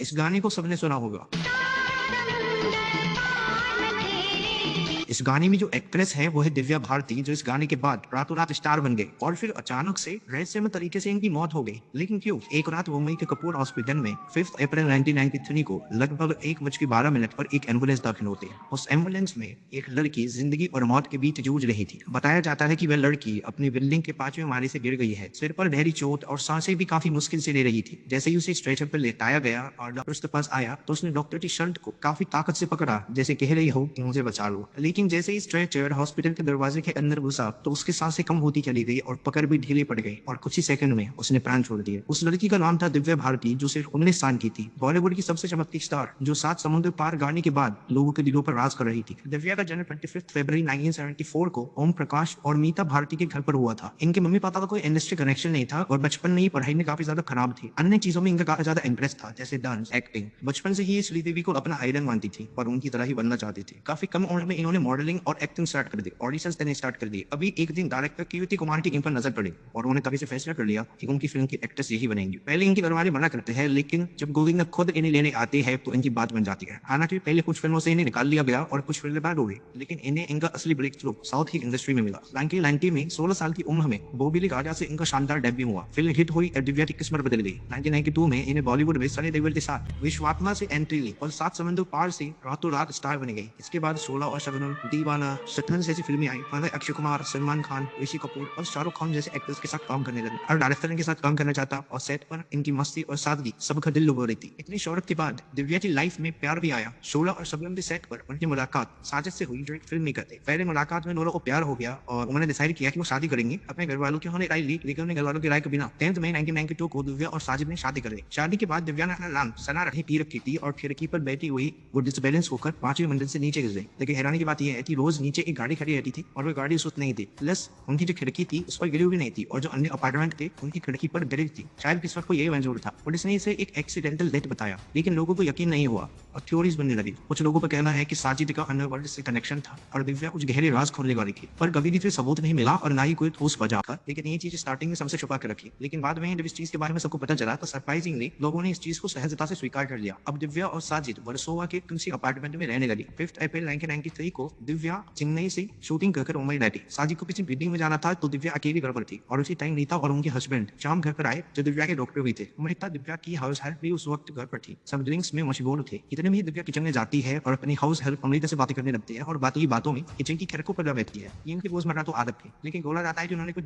इस गाने को सबने सुना होगा। इस गाने में जो एक्ट्रेस है वो है दिव्या भारती, जो इस गाने के बाद रातों रात स्टार बन गई और फिर अचानक से रहस्यमय तरीके से इनकी मौत हो गई। लेकिन क्यों? एक रात मुंबई के कपूर हॉस्पिटल में 5 अप्रैल 1993 को लगभग 1:12 पर एक एम्बुलेंस दाखिल होती है। उस एम्बुलेंस में एक लड़की जिंदगी और मौत के बीच जूझ रही थी। बताया जाता है कि वह लड़की अपनी बिल्डिंग के 5वें माले से गिर गई है। सिर पर गहरी चोट और सांसें भी काफी मुश्किल से ले रही थी। जैसे ही उसे स्ट्रेचर पर लेटाया गया और डॉक्टर उसके पास आया तो उसने डॉक्टर की शर्ट को काफी ताकत से पकड़ा, जैसे कह रही हो कि मुझे बचा लो। लेकिन जैसे ही स्ट्रेचर हॉस्पिटल के दरवाजे के अंदर घुसा तो उसकी सांसें कम होती चली गई और पकड़ भी ढीली पड़ गई और कुछ ही सेकंड में उसने प्राण छोड़ दिए। उस लड़की का नाम था दिव्या भारती, जो सिर्फ 19 साल की थी। बॉलीवुड की सबसे चमकती स्टार, जो 7 समुद्र पार गाने के बाद लोगों के दिलों पर राज कर रही थी। दिव्या का जन्म 25 फरवरी 1974 को ओम प्रकाश और मीता भारती के घर पर हुआ था। इनके मम्मी पापा का कोई इंडस्ट्री कनेक्शन नहीं था और बचपन में ही पढ़ाई में काफी ज्यादा खराब थी। अन्य चीजों में इनका काफी ज्यादा इंटरेस्ट था, जैसे डांस, एक्टिंग। बचपन से ही श्रीदेवी को अपना आइडल मानती थी और उनकी तरह ही बनना चाहती थी। काफी कम उम्र में इन्होंने मॉडलिंग और एक्टिंग स्टार्ट कर दी, ऑडिशंस देने स्टार्ट कर दिए। अभी एक दिन डायरेक्टर कीर्ति कुमार की इन पर नजर पड़ी और उन्होंने कभी से फैसला कर लिया कि उनकी फिल्म की एक्ट्रेस यही बनेंगी। पहले इनके घर वाले मना करते हैं, लेकिन जब गोविंदा खुद इन्हें लेने आते हैं तो इनकी बात बन जाती है। हालांकि पहले कुछ फिल्मों से इन्हें निकाल लिया गया और कुछ फिल्में बाद हो गई, लेकिन इन्हें इनका असली ब्रेक थ्रू साउथ की इंडस्ट्री में मिला। 1990 में 16 साल की उम्र में बोबिली राजा से इनका शानदार डेब्यू हुआ। फिल्म हिट हुई और दिव्या की किस्मत बदल गई। 1992 में इन्हें बॉलीवुड में सनी देओल के साथ विश्वात्मा से एंट्री ली और 7 समंदर पार से रातों रात स्टार बन गई। इसके बाद 16 और शबनम, दीवाना, शतरंज जैसी फिल्में आई। पहले अक्षय कुमार, सलमान खान, ऋषि कपूर और शाहरुख खान जैसे एक्टर्स के साथ काम करने लगे। हर डायरेक्टर के साथ काम करना चाहता और सेट पर इनकी मस्ती और सादगी सबका दिल लुभा रही थी। इतनी शोहरत के बाद दिव्या की लाइफ में प्यार भी आया। 16 और शबनम के सेट पर उनकी मुलाकात साजिद से हुई, जो एक फिल्म मेकर थे। पहले मुलाकात में दोनों को प्यार हो गया और उन्होंने डिसाइड किया कि वो शादी करेंगे। अपने घर वालों की उन्होंने राय ली, लेकिन अपने घर वालों की राय के बिना 10 मई 1992 को दिव्या और साजिद ने शादी कर ली। शादी के बाद दिव्या ने अपना नाम सना रखी पी रखी थी और खिड़की पर बैठी हुई वो डिसबैलेंस होकर 5वीं मंजिल से नीचे गिर गई। लेकिन हैरानी की बात यह है कि रोज नीचे एक गाड़ी खड़ी रहती थी और वो गाड़ी सुस्त नहीं थी। प्लस उनकी जो खिड़की थी उस पर गिरी हुई नहीं थी और जो अन्य अपार्टमेंट थे उनकी खिड़की पर गिरी थी। शायद किस वक्त को यही मंजूर था। पुलिस ने इसे एक एक्सीडेंटल डेथ बताया, लेकिन लोगों को यकीन नहीं हुआ और थ्योरीज बनने लगी। कुछ लोगों का कहना है कि साजिद का अंडरवर्ल्ड से कनेक्शन था और दिव्या कुछ गहरे राज खोलने वाली थी, पर कभी भी फिर सबूत नहीं मिला और ना ही कोई ठोस वजह था। लेकिन ये चीज स्टार्टिंग में सबसे छुपा कर रखी, लेकिन बाद में जब इस चीज के बारे में सबको पता चला तो सरप्राइजिंगली लोगों ने इस चीज को सहजता से स्वीकार कर लिया। अब दिव्या और साजिद वर्सोवा के किसी अपार्टमेंट में रहने लगी। 5 अप्रैल 1993 को दिव्या चेन्नई से शूटिंग कर मुंबई बैठी। साजिद को किसी मीटिंग में जाना था तो दिव्या अकेली घर पर थी और उसी टाइम रीता और उनके हस्बैंड शाम घर पर आए, जो दिव्या के डॉक्टर भी थे। मृता दिव्या की हाउस हेल्प भी उस वक्त घर पर थी। सब ड्रिंक्स में मशगूल थे। इतने में ही दिव्या किचन में जाती है और अपनी हाउस हेल्प अमृता से बातें करने लगती है और बातों की बातों में किचन की खिड़कों पर बैठती है। ये इनकी रोजमर्रा तो आदत थी, लेकिन बोला जाता है कि उन्होंने कुछ